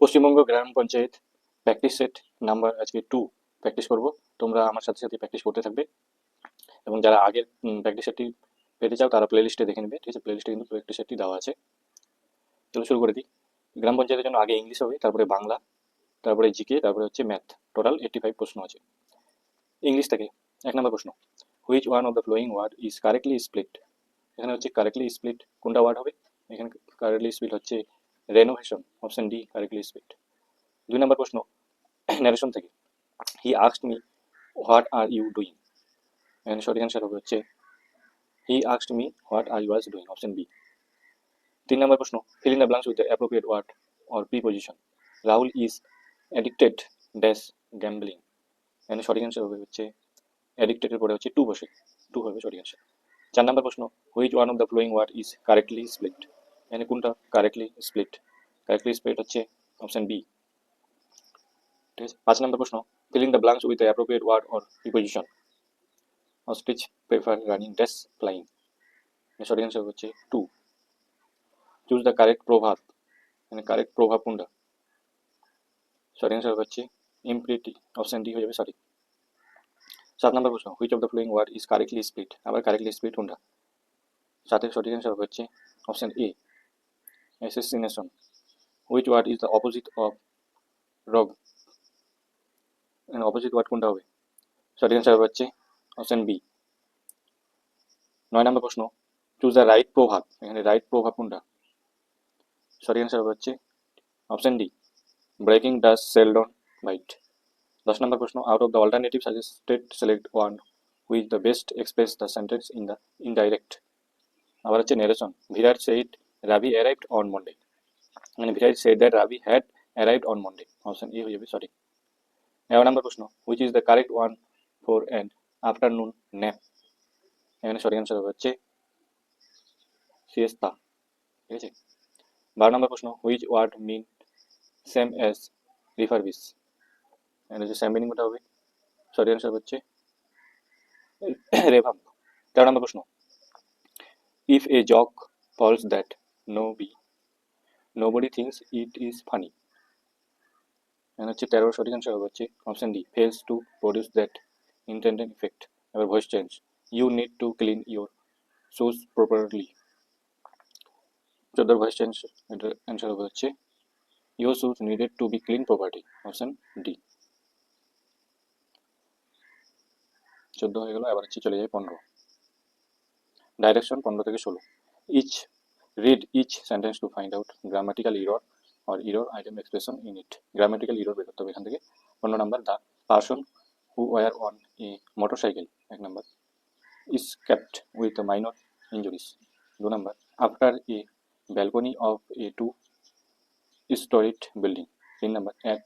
পশ্চিমবঙ্গ গ্রাম panchayat practice set number আজকে 2 practice করব। তোমরা আমার সাথে সাথে প্র্যাকটিস করতে থাকবে এবং যারা আগের প্র্যাকটিস সেটটি পেতে চাও তারা প্লে লিস্টে দেখে নেবে। ঠিক আছে, প্লে লিস্টে কিন্তু প্র্যাকটিস সেটটি দেওয়া আছে। চলো শুরু করে দিই। গ্রাম পঞ্চায়েতের জন্য আগে ইংলিশ হবে, তারপরে বাংলা, তারপরে জিকে, তারপরে হচ্ছে ম্যাথ। টোটাল 85 প্রশ্ন আছে। ইংলিশ থেকে 1 নম্বর প্রশ্ন, which one of the following word is correctly split. এখানে হচ্ছে কারেক্টলি স্প্লিট কোনটা ওয়ার্ড হবে? এখানে কারেক্টলি স্প্লিট হচ্ছে renovation, option D correctly split. 2 নম্বর প্রশ্ন, ন্যারেশন থেকে, he asked me what are you doing. এখানে সঠিক অ্যান্সার হবে হচ্ছে he asked me what I was doing, option B. 3 নম্বর প্রশ্ন, fill in the blanks with the appropriate word or preposition. Rahul is addicted dash gambling. এখানে সঠিক answer হবে হচ্ছে অ্যাডিক্টেডের পরে হচ্ছে টু বসে, টু হবে সঠিক অ্যান্সার। 4 নম্বর প্রশ্ন, which one of the following word is correctly split. এখানে কোনটা কারেক্টলি স্প্লিট? কারেক্টলি স্প্লিট হচ্ছে অপশন বি। ঠিক আছে। 5 নম্বর প্রশ্ন, fill in the blanks with the appropriate word or preposition. Ostrich prefer running dash flying. সঠিক অ্যান্সার হচ্ছে two. Choose the correct প্রভাব। মানে কারেক্ট প্রভাব কোনটা? সঠিক অ্যান্সার হচ্ছে ইমপ্লিটি, অপশন ডি হয়ে যাবে সঠিক। 7 নম্বর প্রশ্ন, which of the following word is correctly split. আবার কারেক্টলি স্প্লিট কোনটা? 7-এর সঠিক অ্যান্সার হচ্ছে option A assassination. Which word is the opposite of rob. Opposite word কোনটা হবে? সঠিক অ্যান্সার হচ্ছে অপশন বি। 9 নম্বর প্রশ্ন, চুজ দ্য রাইট প্রভাব। এখানে রাইট প্রভাব কোনটা? সঠিক অ্যান্সার হচ্ছে option D barking dogs seldom bite. 10 number প্রশ্ন, out of the alternative suggested select one which the best express the sentence in the indirect. আবার হচ্ছে narration, Virat said Ravi arrived on Monday. মানে Virat said that Ravi had arrived on Monday, option A হয়ে যাবে সঠিক। 11 number প্রশ্ন, which is the correct one for an afternoon nap. এখানে সঠিক answer হবে হচ্ছে সিয়েস্তা। ঠিক আছে। 12 নম্বর প্রশ্ন, which word mean same as refurbish. এখানে হচ্ছে সেম মিনিং কোনটা হবে? সঠিক অ্যান্সার হচ্ছে রেভাম্প। 13 নম্বর প্রশ্ন, if a joke falls that nobody thinks it is funny. এখানে হচ্ছে 13 সঠিক অ্যান্সার হবে হচ্ছে option D fails to produce that intended effect. এবার voice change, you need to clean your shoes properly. 14 voice change, এটার answer হবে হচ্ছে your shoes needed to be clean properly, option D. 14 হয়ে গেল। এবার হচ্ছে চলে যায় 15 ডাইরেকশন। 15 থেকে 16, each read each sentence to find out grammatical error or error item expression in it. Grammatical error বের করতে হবে এখান থেকে। 15 number, the person who were on a motorcycle, 1 number, is kept with minor injuries. 2 number, after a balcony of a two-storied building. 3 number, at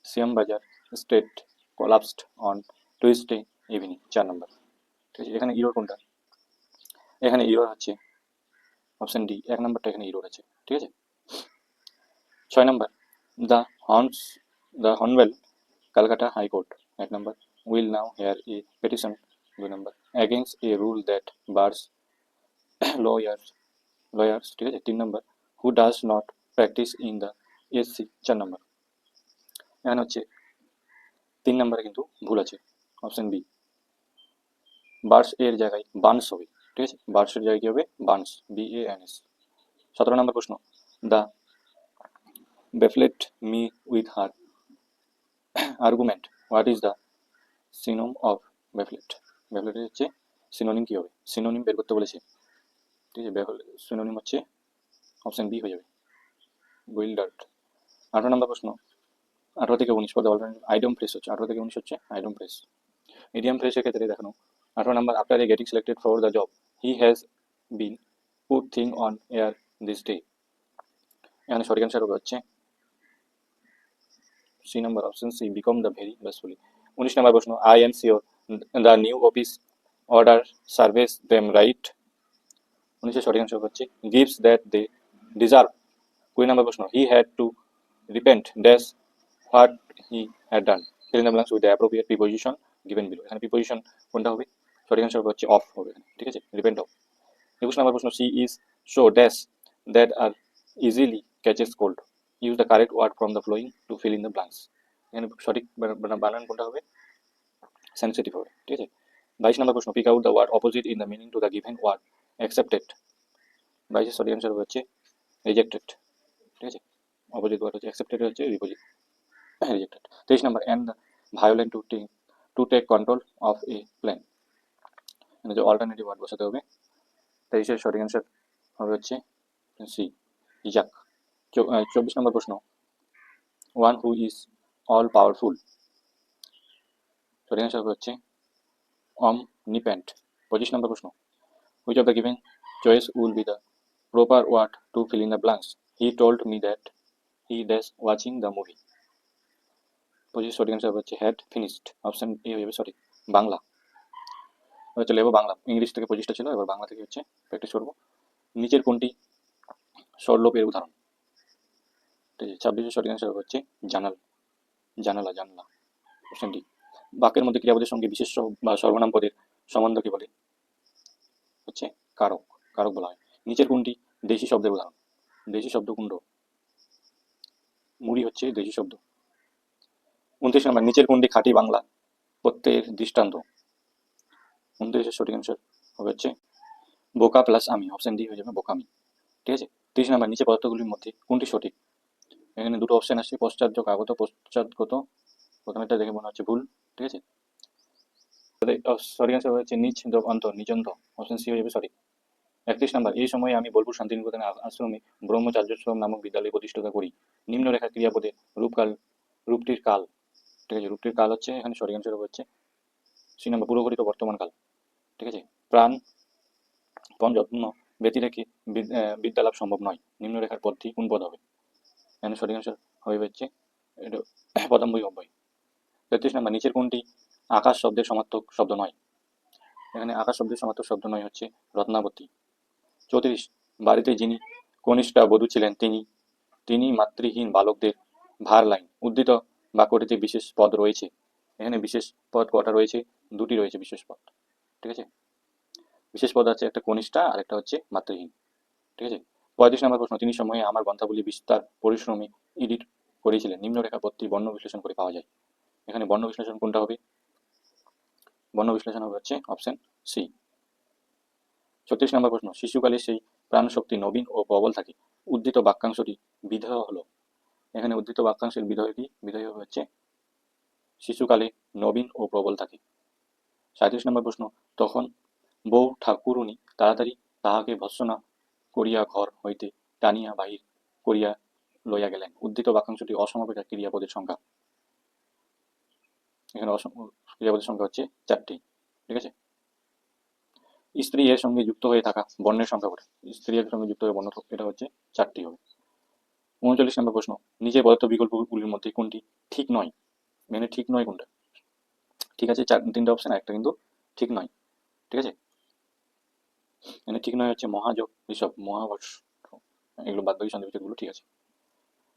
Siam Bazar state collapsed on Tuesday evening. 4 number, ঠিক আছে। এখানে error কোনটা? এখানে error হচ্ছে option D, 1 নাম্বারটা এখানে error আছে। ঠিক আছে। 6 number, the honourable Calcutta High Court, 1 number, will now hear a petition, 2 number, against a rule that bars lawyers, ঠিক আছে। 3 number, who does not practise in the SC, 4 number. এখানে হচ্ছে 3 নাম্বারে কিন্তু ভুল আছে, অপশন বি বার্স এর জায়গায় বার্নস হবে। ঠিক আছে, বার্সের জায়গায় কি হবে? Burns, BANS। 17 নম্বর প্রশ্ন, the baffled me with her argument, what is the synonym of baffled. বেফলেটের হচ্ছে সিনোনিম কি হবে? সিনোনিম বের করতে বলেছে। ঠিক আছে, সিনোনিম হচ্ছে অপশন বি হয়ে যাবে উইল্ডার্ড। 18 নম্বর প্রশ্ন, 18 থেকে 19 পদে অল্টারনেটিভ আইডম ফ্রেস হচ্ছে, 18 থেকে 19 হচ্ছে আইডম ফ্রেস। ইডিয়াম ফ্রেসের ক্ষেত্রে দেখানো, 18 number, after a getting selected for the job he has been put thing on air this day. এখানে সঠিক অ্যান্সার হবে হচ্ছে C number, option C become the very bashfully. 19 number প্রশ্ন, I am sure the new office order service them right. 19 সঠিক answer হচ্ছে gives that they deserve. 20 number প্রশ্ন, he had to repent dash what he had done. Fill in the blanks with the appropriate preposition given below. এখানে preposition কোনটা হবে? সঠিক answer হচ্ছে of হবে এখানে। ঠিক আছে, রিপেন্ট অফ। 21 নম্বর প্রশ্ন, she is so dash that আর easily catches cold. Use the correct word from the following to fill in the blanks. এখানে সঠিক বানান কোনটা হবে? সেন্সিটিভ হবে, ঠিক আছে। 22 নম্বর প্রশ্ন, pick out the word opposite in the meaning to the given word accepted. 22 সঠিক অ্যান্সার হচ্ছে রিজেক্টেড, ঠিক আছে। অপোজিট ওয়ার্ড হচ্ছে অ্যাকসেপ্টেড, হচ্ছে রিজেক্টেড। 23 নম্বর, and the violent to take control of a plane. মানে যে অল্টারনেটিভ ওয়ার্ড বসাতে হবে। 23 সঠিক অ্যান্সার হবে হচ্ছে সি, ইজাক। 24 নম্বর প্রশ্ন, one who is all powerful. সঠিক অ্যান্সার হচ্ছে omnipotent। 25 নম্বর প্রশ্ন, which of the given choice will be the proper word to fill in the blanks? He told me that he is watching the movie। 25 সঠিক answer হচ্ছে had finished। Option A হয়ে যাবে সঠিক, বাংলা। এবার চলে যাবো বাংলা। ইংলিশ থেকে 25টা ছিল, এবার বাংলা থেকে হচ্ছে প্র্যাকটিস করবো। নিচের কোনটি স্বরলোপের উদাহরণ? ঠিক আছে, 26 সঠিক অ্যান্সার হচ্ছে জানাল, জানালা, জানলা। Option D. বাক্যের মধ্যে ক্রিয়াপদের সঙ্গে বিশেষ্য বা সর্বনাম পদের সম্বন্ধকে বলে হচ্ছে কারক, কারক বলা হয়। নিচের কোনটি দেশি শব্দের উদাহরণ? দেশি শব্দ কুণ্ড, মুড়ি হচ্ছে দেশি শব্দ। 29 নম্বর, নিচের কোনটি খাঁটি বাংলা প্রত্যয়ের দৃষ্টান্ত? 29 সঠিক অ্যান্সার হবে হচ্ছে বোকা প্লাস আমি। অপশন ডি হয়ে যাবে বোকামি, ঠিক আছে। 30 নম্বর, নিচে পদার্থগুলির মধ্যে কোনটি সঠিক? এখানে দুটো অপশন আসছে, পশ্চাৎযোগ আগত, পশ্চাৎগত। প্রথমেরটা দেখে মনে হচ্ছে ভুল, ঠিক আছে। সঠিক অ্যান্সার হচ্ছে নিচ যোগ অন্তর, নিচন্ত। অপশন সি হয়ে যাবে সঠিক। 31 নম্বর, এই সময়ে আমি বোলপুর শান্তিনিকেতনে আশ্রমে ব্রহ্মচার্যাশ্রম নামক বিদ্যালয় প্রতিষ্ঠাতা করি। নিম্নরেখা ক্রিয়াপদের রূপকাল, রূপটির কাল, ঠিক আছে। রূপটির কাল হচ্ছে এখানে সঠিক অ্যান্সার হচ্ছে সি নম্বর, পুরোঘটিত বর্তমান কাল, ঠিক আছে। প্রাণ পণ যত্ন ব্যতি রেখে বিদ্যালাভ সম্ভব নয়। নিম্নরেখার পদটি কোন পদ হবে? এখানে সঠিক অ্যান্সার হয়ে যাচ্ছে এটা পদাম্বই অব্যয়। 33 নম্বর, নিচের কোনটি আকাশ শব্দের সমার্থক শব্দ নয়? এখানে আকাশ শব্দের সমার্থক শব্দ নয় হচ্ছে রত্নাবতী। 34, বাড়িতে যিনি কনিষ্ঠা বধূ ছিলেন তিনি মাতৃহীন বালকদের ভার লাইন। উদ্ধৃত বাক্যটিতে বিশেষ পদ রয়েছে। এখানে বিশেষ পদ কটা রয়েছে? দুটি রয়েছে বিশেষ পদ, ঠিক আছে। বিশেষ পদ আছে একটা কনিষ্ঠা আর একটা হচ্ছে মাতৃহীন, ঠিক আছে। 35 নম্বর প্রশ্ন, তিনি সময়ে আমার গ্রন্থাবলী বিস্তার পরিশ্রমে এডিট করেছিলেন। নিম্নরেখা পদটি বর্ণ বিশ্লেষণ করে পাওয়া যায়। এখানে বর্ণ বিশ্লেষণ কোনটা হবে? বর্ণ বিশ্লেষণ হবে হচ্ছে অপশন সি। 36 নম্বর প্রশ্ন, শিশুকালে সেই প্রাণশক্তি নবীন ও প্রবল থাকে। উদ্ধৃত বাক্যাংশটি বিধেয় হলো। এখানে উদ্ধৃত বাক্যাংশের বিধেয় কি? বিধেয় হচ্ছে শিশুকালে নবীন ও প্রবল থাকে। 37 নম্বর প্রশ্ন, তখন বউ ঠাকুরুনী তাড়াতাড়ি তাহাকে ভর্ৎসনা করিয়া ঘর হইতে টানিয়া বাহির করিয়া লইয়া গেলেন। উদ্ধৃত বাক্যাংশটি অসমাপিকা ক্রিয়াপদের সংখ্যা। এখানে ক্রিয়াপদের সংখ্যা হচ্ছে 4টি, ঠিক আছে। স্ত্রী এর সঙ্গে যুক্ত হয়ে থাকা বর্ণের সংখ্যা কত? স্ত্রী এর সঙ্গে যুক্ত হয়ে বর্ণ, এটা হচ্ছে 4টি হবে। 39 নম্বর প্রশ্ন, নিচে প্রদত্ত বিকল্পগুলির মধ্যে কোনটি ঠিক নয়? মানে ঠিক নয় কোনটা? ঠিক আছে, 3টে অপশন, একটা কিন্তু ঠিক নয়, ঠিক আছে। মানে ঠিক নয় হচ্ছে মহাযোগ, ঋষভ, মহাবর্ষ, এগুলো বাদ বাকি সন্ধিবিচ্ছেদগুলো ঠিক আছে,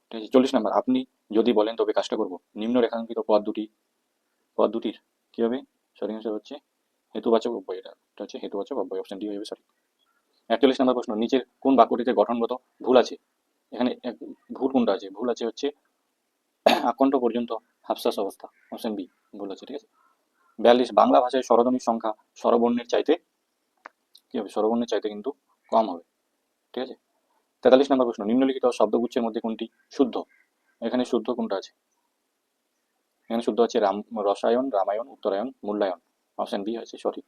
ঠিক আছে। 40 নম্বর, আপনি যদি বলেন তবে কাজটা করবো। নিম্ন রেখাঙ্কিত পদ দুটির কি হবে? সঠিক অ্যান্সার হচ্ছে হেতুবাচক অব্যয়। এটা হচ্ছে হেতুবাচক অব্যয়। অপশন ডি হয়ে যাবে সঠিক। 41 নম্বর প্রশ্ন, নিচের কোন বাক্যটিতে গঠনগত ভুল আছে? এখানে ভুল কোনটা আছে? ভুল আছে হচ্ছে আকণ্ঠ পর্যন্ত হাফশ্বাস অবস্থা। অপশন বি ভুল আছে, ঠিক আছে। 42, বাংলা ভাষায় স্বরধ্বনির সংখ্যা স্বরবর্ণের চাইতে কি হবে? স্বরবর্ণের চাইতে কিন্তু কম হবে, ঠিক আছে। 43 নম্বর প্রশ্ন, নিম্নলিখিত শব্দগুচ্ছের মধ্যে কোনটি শুদ্ধ? এখানে শুদ্ধ কোনটা আছে? এখানে শুদ্ধ আছে রসায়ন, রামায়ণ, উত্তরায়ণ, মূল্যায়ন। অপশন বি হয়েছে সঠিক।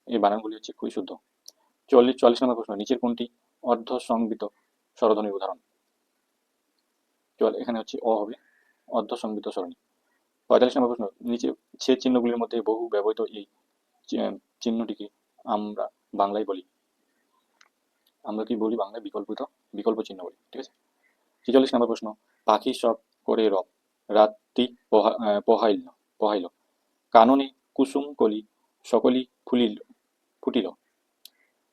এই বানানগুলি হচ্ছে খুবই শুদ্ধ। 44 নম্বর প্রশ্ন, নিচের কোনটি অর্ধ সংবিত স্বরধ্বনির উদাহরণ? এখানে হচ্ছে অ হবে, অর্ধ সংবিত স্বরধ্বনি। 45 নম্বর প্রশ্ন, নিচে ছেদ চিহ্নগুলির মধ্যে বহু ব্যবহৃত এই চিহ্নটিকে আমরা বাংলায় বলি। আমরা কি বলি বাংলায়? বিকল্প চিহ্ন বলি, ঠিক আছে। 46 নম্বর প্রশ্ন, পাখি সব করে রব রাত্রি পোহাইল কাননে কুসুম কলি সকলই ফুটিল,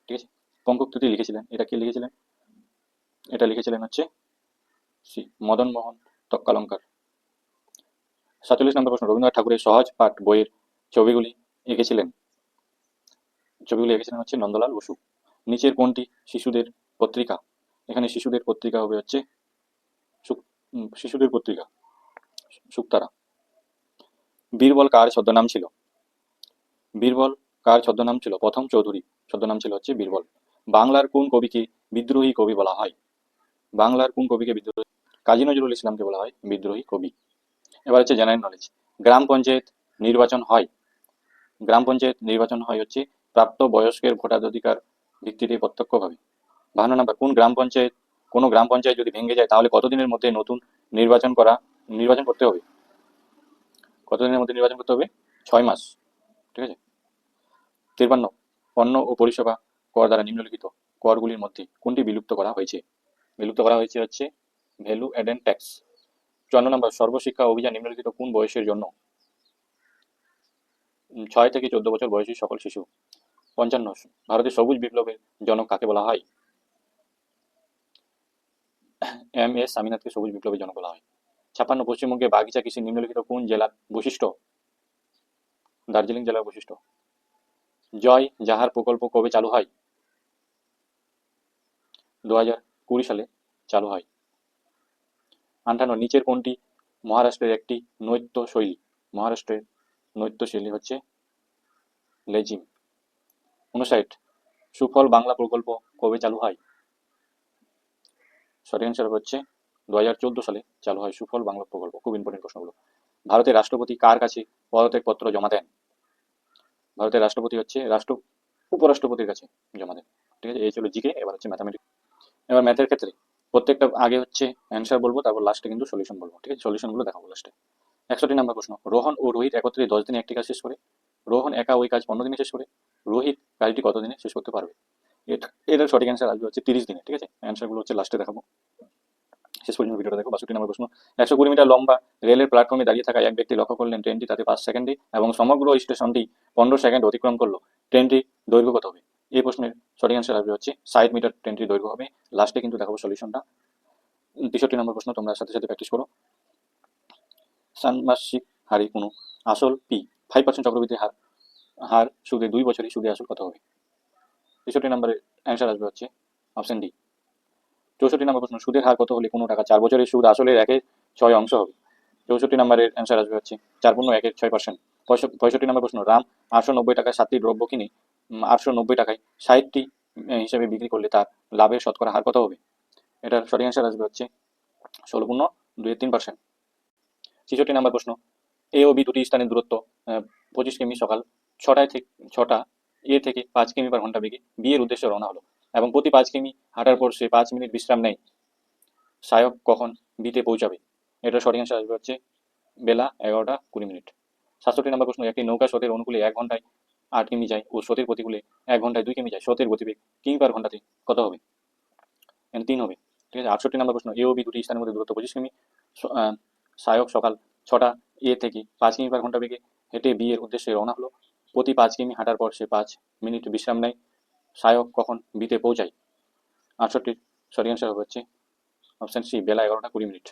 ঠিক আছে। পঙ্কোক্তিটি লিখেছিলেন, এটা কে লিখেছিলেন? এটা লিখেছিলেন হচ্ছে সি মদন মোহন তক্কালঙ্কার। 47 নম্বর প্রশ্ন, রবীন্দ্রনাথ ঠাকুরের সহজ পাঠ বইয়ের ছবিগুলি এঁকেছিলেন হচ্ছে নন্দলাল বসু। নিচের কোনটি শিশুদের পত্রিকা? এখানে শিশুদের পত্রিকা হবে হচ্ছে শিশুদের পত্রিকা শুকতারা। বীরবল কার ছদ্মনাম ছিল? বীরবল কার ছদ্মনাম ছিল? প্রথম চৌধুরী ছদ্মনাম ছিল হচ্ছে বীরবল। বাংলার কোন কবিকে বিদ্রোহী কবি বলা হয়? বাংলার কোন কবিকে বিদ্রোহী? কাজী নজরুল ইসলামকে বলা হয় বিদ্রোহী কবি। এবার হচ্ছে জেনারেল নলেজ। গ্রাম পঞ্চায়েত নির্বাচন হয়, গ্রাম পঞ্চায়েত নির্বাচন হয় হচ্ছে প্রাপ্ত বয়স্কের ভোটাধিকার ভিত্তিতে প্রত্যক্ষভাবে। 52 নম্বর, কোনো গ্রাম পঞ্চায়েত যদি ভেঙে যায় তাহলে কতদিনের মধ্যে নতুন নির্বাচন করতে হবে? কতদিনের মধ্যে নির্বাচন করতে হবে? 6 মাস। ঠিক আছে। 53, পণ্য ও পরিষেবা কর দ্বারা নিম্নলিখিত করগুলির মধ্যে কোনটি বিলুপ্ত করা হয়েছে? বিলুপ্ত করা হয়েছে হচ্ছে ভ্যালু অ্যাডেড ট্যাক্স। 54 নম্বর, সর্বশিক্ষা অভিযান নিম্নলিখিত কোন বয়সের জন্য? 6 থেকে 14 বছর বয়সী সকল শিশু। 55, ভারতের সবুজ বিপ্লবের জনক কাকে বলা হয়? এম.এস. স্বামীনাথকে সবুজ বিপ্লবের জনক বলা হয়। 56, পশ্চিমবঙ্গে বাগিচা কৃষি নিম্নলিখিত কোন জেলার বৈশিষ্ট্য? দার্জিলিং জেলার বৈশিষ্ট্য। জয় জাহার প্রকল্প কবে চালু হয়? 2020 সালে চালু হয়। 58, নিচের কোনটি মহারাষ্ট্রের একটি নৃত্য শৈলী? মহারাষ্ট্রের নৃত্য শৈলী হচ্ছে লেজিম। 59, সুফল বাংলা প্রকল্প কবে চালু হয়? সঠিক অ্যান্সার হচ্ছে 2014 সালে চালু হয় সুফল বাংলা প্রকল্প। খুব ইম্পর্টেন্ট প্রশ্নগুলো। ভারতের রাষ্ট্রপতি কার কাছে পদত্যাগ পত্র জমা দেন? ভারতের রাষ্ট্রপতি হচ্ছে উপরাষ্ট্রপতির কাছে জমা দেন। ঠিক আছে, এই ছিল জিকে। এবার হচ্ছে ম্যাথামেটিক্স। এবার ম্যাথের ক্ষেত্রে প্রত্যেকটা আগে হচ্ছে অ্যান্সার বলবো, তারপর লাস্টে কিন্তু সলিউশন বলবো। ঠিক আছে, সলিউশনগুলো দেখাবো লাস্টে। 61 নম্বর প্রশ্ন, রোহন ও রোহিত একত্রে 10 দিনে একটি কাজ শেষ করে, রোহন একা ওই কাজ 15 দিনে শেষ করে, রোহিত কাজটি কত দিনে শেষ করতে পারবে? এটার সঠিক অ্যান্সার আসবে হচ্ছে 30 দিনে। ঠিক আছে, অ্যান্সারগুলো হচ্ছে লাস্টে দেখাবো, শেষ পর্যন্ত ভিডিওটা দেখো। 62 নম্বর প্রশ্ন, 120 মিটার লম্বা রেলের প্ল্যাটফর্মে দাঁড়িয়ে থাকা এক ব্যক্তি লক্ষ্য করলেন ট্রেনটি তাতে 5 সেকেন্ডে এবং সমগ্র স্টেশনটি 15 সেকেন্ড অতিক্রম করলো। ট্রেনটির দৈর্ঘ্য কত হবে? এই প্রশ্নের সঠিক অ্যান্সার আসবে হচ্ছে 60 মিটার ট্রেনটির দৈর্ঘ্য হবে। লাস্টে কিন্তু দেখাবো সলিউশনটা। 63 নম্বর প্রশ্ন, তোমরা সাথে সাথে প্র্যাকটিস করো। ষান্মাসিক হারে কোনো আসল পি 5% চক্রবৃদ্ধি হার সুদে 2 বছরে সুদে আসল কত হবে? 63 নম্বরের অ্যান্সার আসবে হচ্ছে অপশন ডি। 64 নম্বর প্রশ্ন, সুদের হার কত হলে কোনো টাকা 4 বছরের সুদ আসলের 1/6 অংশ হবে? 64 নম্বরের অ্যান্সার আসবে হচ্ছে 4.1/6%। 65 নম্বর প্রশ্ন, রাম 890 টাকায় 7টি দ্রব্য কিনে 890 টাকায় 60টি হিসেবে বিক্রি করলে তার লাভের শতকরা হার কত হবে? এটার সঠিক অ্যান্সার আসবে হচ্ছে 16.23%। 66 নম্বর প্রশ্ন, এ ও বি দুটি স্থানের দূরত্ব 25 কিমি। সকাল 6টা এ থেকে 5 কিমি পার ঘন্টা বেগে বি এর উদ্দেশ্যে রওনা হলো এবং প্রতি 5 কিমি হাঁটার পর সে 5 মিনিট বিশ্রাম নেয়। সায়ক কখন বিতে পৌঁছাবে? এটা সঠিক অ্যান্সার আসবে হচ্ছে বেলা 11টা 20 মিনিট। 67 নম্বর প্রশ্ন, একটি নৌকা স্রোতের অনুকূলে 1 ঘন্টায় 8 কিমি যায় ও স্রোতের প্রতিকূলে 1 ঘন্টায় 2 কিমি যায়, স্রোতের গতিবেগ কিমি পার ঘন্টাতে কত হবে? 3 হবে। ঠিক আছে। 68 নম্বর প্রশ্ন, এ ও বি দুটি স্থানের মধ্যে দূরত্ব 25 কিমি। সায়ক সকাল 6টা এ থেকে 5 কিমি পার ঘন্টা বেগে হেঁটে বি এর উদ্দেশ্যে রওনা হলো। প্রতি 5 কিমি হাঁটার পর সে 5 মিনিট বিশ্রাম নেয়। সায়ক কখন বিতে পৌঁছায়? 68 সঠিক অ্যান্সার হবে হচ্ছে অপশন সি, বেলা 11টা 20 মিনিট।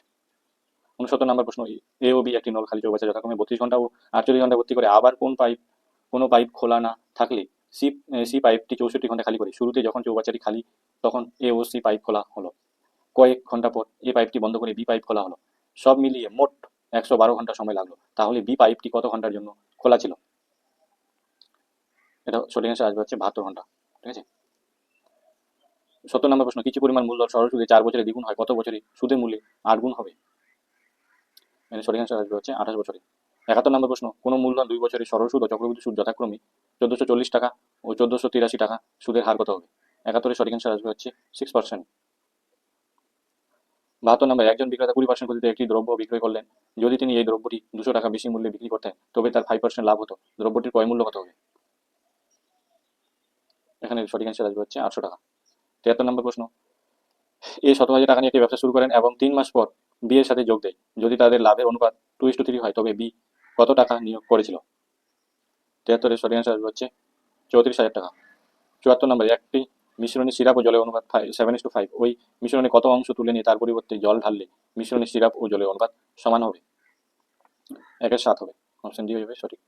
69 নম্বর প্রশ্ন, এ ও বি একটি নল খালি চৌবাচ্চা যথাক্রমে 32 ঘন্টা ও 48 ঘন্টা ভর্তি করে। আবার কোনো পাইপ খোলা না থাকলে সি পাইপটি 64 ঘন্টা খালি করে। শুরুতে যখন চৌবাচ্চাটি খালি তখন এ ও সি পাইপ খোলা হলো। কয়েক ঘন্টা পর এ পাইপটি বন্ধ করে বি পাইপ খোলা হলো। সব মিলিয়ে মোট 112 ঘন্টা সময় লাগলো। তাহলে বি পাইপটি কত ঘন্টার জন্য খোলা ছিল? এটা সঠিক অ্যান্সার আসবে হচ্ছে 72 ঘন্টা। ঠিক আছে। 70 নম্বর প্রশ্ন, কিছু পরিমাণ মূলধন সরল সুদে 4 বছরে দ্বিগুণ হয়, কত বছরে সুদের মূল্যে 8 গুণ হবে? এর সঠিক অ্যান্সার আসবে হচ্ছে 28 বছরে। 71 নম্বর প্রশ্ন, কোনো মূলধন 2 বছরে সরল সুদ ও চক্রবৃদ্ধি সুদ যথাক্রমে 1440 টাকা ও 1483 টাকা, সুদের হার কত হবে? 71 সঠিক অ্যান্সার আসবে হচ্ছে 6%। 72 নম্বর, একজন বিক্রেতা 20% গতিতে একটি দ্রব্য বিক্রয় করলেন। যদি তিনি এই দ্রব্যটি 200 টাকা বেশি মূল্যে বিক্রি করতেন তবে তার 5% লাভ হতো। দ্রব্যটির ক্রয় মূল্য কত হবে? এখানে সঠিক অ্যান্সার আসবে হচ্ছে 800 টাকা। 73 নম্বর প্রশ্ন, এ 17,000 টাকা নিয়ে একটি ব্যবসা শুরু করেন এবং 3 মাস পর বি এর সাথে যোগ দেয়। যদি তাদের লাভের অনুপাত 2:3 হয় তবে বি কত টাকা নিয়োগ করেছিল? 73 সঠিক অ্যান্সার আসবে হচ্ছে 34,000 টাকা। 74 নম্বর, একটি মিশ্রণে সিরাপ ও জলের অনুপাত 7:5। ওই মিশ্রণে কত অংশ তুলে নিয়ে তার পরিবর্তে জল ঢাললে মিশ্রণে সিরাপ ও জলের অনুপাত সমান হবে? 1:7 হবে। অপশন ডি হবে সঠিক।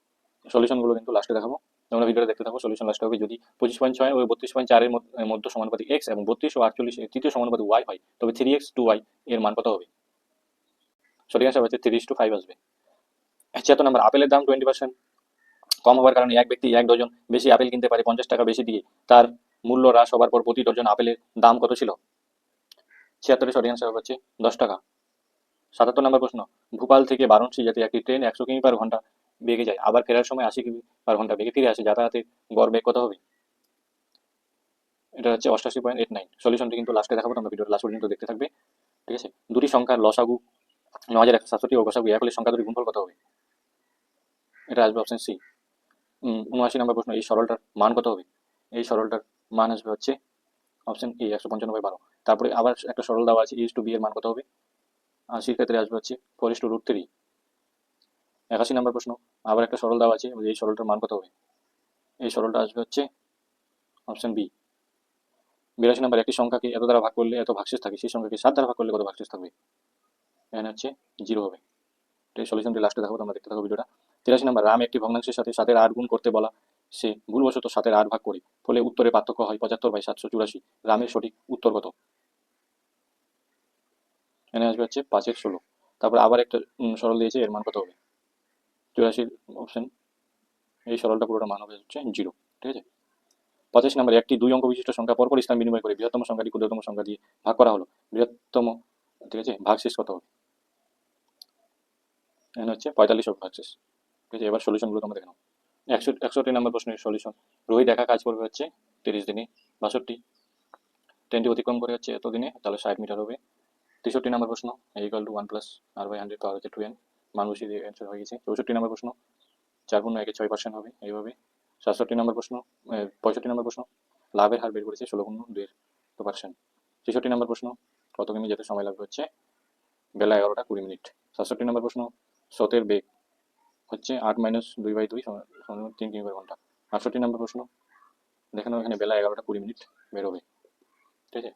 সলিউশনগুলো কিন্তু লাস্টে দেখাবো, তোমরা ভিডিওটা দেখতে থাকো। সলিউশন লাস্টে হবে, যদি 25.6 ও 32.4 এর মধ্যে সমানুপাতিক এক্স এবং 32 ও 48 এর তৃতীয় সমানুপাতিক ওয়াই হয় তবে 3x 2y এর মান কত হবে? সঠিক অ্যান্সার হচ্ছে 3:5 আসবে। 76 নম্বর, আপেলের দাম 20% কম হওয়ার কারণে এক ব্যক্তি 1 ডজন বেশি আপেল কিনতে পারে 50 টাকা বেশি দিয়ে, তার মূল্য হ্রাস হবার পর প্রতি ডজন আপেলের দাম কত ছিল? 76 সঠিক অ্যান্সার হচ্ছে 10 টাকা। 77 নম্বর প্রশ্ন, ভোপাল থেকে বারাণসী যাতে একটি ট্রেন 100 কিমি পার ঘন্টা বেগে যায়, আবার ফেরার সময় 80 কিমি পার ঘন্টা বেগে ফিরে আসে, যাতায়াতের গড় বেগ কত হবে? এটা হচ্ছে 88.89। সলিউশনটি কিন্তু লাস্টে দেখাবো, তোমরা ভিডিওর লাস্ট পর্যন্ত দেখতে থাকবে। ঠিক আছে, দুটি সংখ্যার লসাগু 9167 ও গসাগু এক হলে সংখ্যা দুটি গুণফল কত হবে? এটা আসবে অপশন সি। 79 নম্বর প্রশ্ন, এই সরলটার মান কত হবে? এই সরলটার মান আসবে হচ্ছে অপশন এ 195/12। তারপরে আবার একটা সরল দেওয়া আছে, ইজ টু বি এর মান কত হবে? 80 ক্ষেত্রে আসবে হচ্ছে 4:√3। 81 নম্বর প্রশ্ন, আবার একটা সরল দেওয়া আছে, এই সরলটার মান কত হবে? এই সরলটা আসবে হচ্ছে অপশন বি। 82 নম্বর, একটি সংখ্যাকে এত দ্বারা ভাগ করলে এত ভাগশেষ থাকে, সেই সংখ্যাকে 7 দ্বারা ভাগ করলে কত ভাগশেষ থাকবে? এখানে হচ্ছে 0 হবে। এই সলিউশনটি লাস্টে দেখাবো, তোমরা দেখতে থাকো ভিডিওটা। 83 নম্বর, রাম একটি ভগ্নাংশের সাথে 7-এর 8 গুণ করতে বলা, সে ভুলবশত 7-এর 8 ভাগ করে, ফলে উত্তরে পার্থক্য হয় 75/784। রামের সঠিক উত্তর কত? এখানে আসবে হচ্ছে 5/16। তারপর আবার একটা সরল দিয়েছে, এর মান কত হবে? 84 অপশন। এই সরলটা পুরোটা মান হবে হচ্ছে 0। ঠিক আছে। 85 নম্বর, একটি 2 অঙ্ক বিশিষ্ট সংখ্যা পরপর স্থান বিনিময় করে বৃহত্তম সংখ্যাটি ক্ষুদ্রতম সংখ্যা দিয়ে ভাগ করা হলো, বৃহত্তম, ঠিক আছে, ভাগশেষ কত হবে? এখানে হচ্ছে 45 হবে ভাগশেষ। ঠিক আছে, এবার সলিউশনগুলো তোমরা দেখে নাও। 61 নম্বর প্রশ্নের সলিউশন, রোহিত একা কাজ করবে হচ্ছে 30 দিনে 62, ট্রেনটি অতিক্রম করে হচ্ছে এত দিনে, তাহলে 60 মিটার হবে। 63 নম্বর প্রশ্ন, ইকুয়াল টু 1+r/100 পাওয়ার হচ্ছে 2n, মান বসিয়ে দিয়ে অ্যান্সার হয়ে গেছে। 64 নম্বর প্রশ্ন, 4×1 6% হবে এইভাবে। 67 নম্বর প্রশ্ন, 65 নম্বর প্রশ্ন, লাভের হার বের করেছে 16×2%। 63 নম্বর প্রশ্ন, কত কিমি যেতে সময় লাগবে হচ্ছে বেলা 11টা 20 মিনিট। 67 নম্বর প্রশ্ন, স্রোতের বেগ হচ্ছে 8-2/2 = 3 কিমি পার ঘন্টা। 68 নম্বর প্রশ্ন, দেখানো এখানে বেলা 11টা 20 মিনিট বের হবে। ঠিক আছে,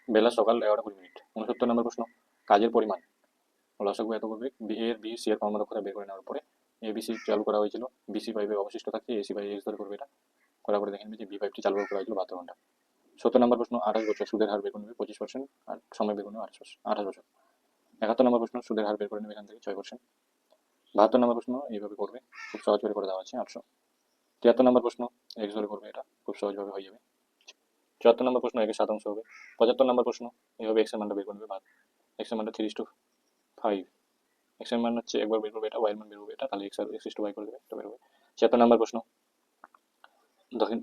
বেলা সকাল 11টা 20 মিনিট। 69 নম্বর প্রশ্ন, কাজের পরিমাণ লসাগু এত করবে, বি এর বি সি এর কর্মদক্ষতা বের করে নেওয়ার পরে এবিসি চালু করা হয়েছিল, বিসি পাইপে অবশিষ্ট থাকছে AC/X ধরে করবে, এটা করার পরে দেখেন যে বি পাইপটি চালু করা হয়েছিল 72 ঘন্টা। 70 নম্বর প্রশ্ন, 28 বছর, সুদের হার বের করে নেবে 25%, আর সময় বের করে নেবে 28 বছর। 71 নম্বর প্রশ্ন, সুদের হার বের করে নেবে এখান থেকে 6%। 72 নম্বর প্রশ্ন এইভাবে করবে, খুব সহজ করে দেওয়া আছে 800। 73 নম্বর প্রশ্ন, এক্স ধরে করবে, এটা খুব সহজভাবে হয়ে যাবে। 74 নম্বর প্রশ্ন, একের 7 অংশ হবে। 75 নম্বর প্রশ্ন, এইভাবে এক্স এর মানটা বের করে নেবে, এক্স এর মানটা 3:5। এক্স এর মান হচ্ছে একবার বের করবে এটা, ওয়াই এর মান বের করবে এটা, তাহলে x/y করে দেবে, এটা বের হবে। 76 নম্বর প্রশ্ন,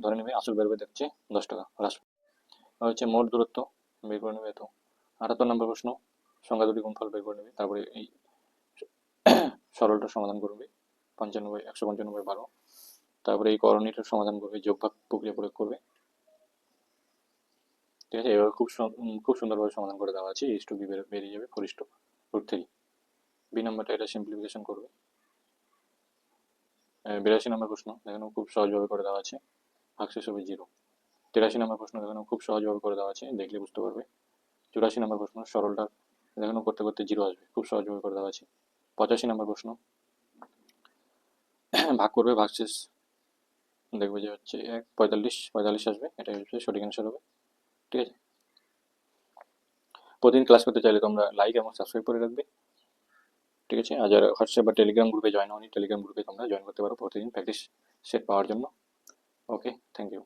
ধরে নেবে আসল বের হবে হচ্ছে 10 টাকা, হ্রাস হচ্ছে মোট দূরত্ব বের করে নেবে এত। 78 নম্বর প্রশ্ন, সংখ্যা দুটি গুণফল বের করে নেবে, তারপরে এই সরলটা সমাধান করবে 155/12। তারপরে এই করণীটার সমাধান করবে, যোগভাগ প্রক্রিয়া প্রয়োগ করবে। ঠিক আছে, এভাবে খুব সুন্দরভাবে সমাধান করে দেওয়া আছে। এইচ টু বি বেরিয়ে যাবে 4:√3। বি নাম্বারটা এটা সিম্পলিফিকেশন করবে। 82 নম্বর প্রশ্ন, দেখানো খুব সহজভাবে করে দেওয়া আছে, ভাগশেষ হবে 0। 83 নম্বর প্রশ্ন, দেখানো খুব সহজভাবে করে দেওয়া আছে, দেখলে বুঝতে পারবে। 84 নম্বর প্রশ্ন, সরলটা দেখানো করতে করতে 0 আসবে, খুব সহজভাবে করে দেওয়া আছে। 85 নম্বর প্রশ্ন, ভাগ করবে, ভাগশেষ দেখবে যে হচ্ছে 45 আসবে, এটাই হচ্ছে সঠিক অ্যান্সার হবে। ঠিক আছে, প্রতিদিন ক্লাস করতে চাইলে তোমরা লাইক এবং সাবস্ক্রাইব করে রাখবে। ঠিক আছে, আর যারা হোয়াটসঅ্যাপ বা টেলিগ্রাম গ্রুপে জয়েন হওনি, টেলিগ্রাম গ্রুপে তোমরা জয়েন করতে পারো প্রতিদিন প্র্যাকটিস সেট পাওয়ার জন্য। ওকে, থ্যাংক ইউ।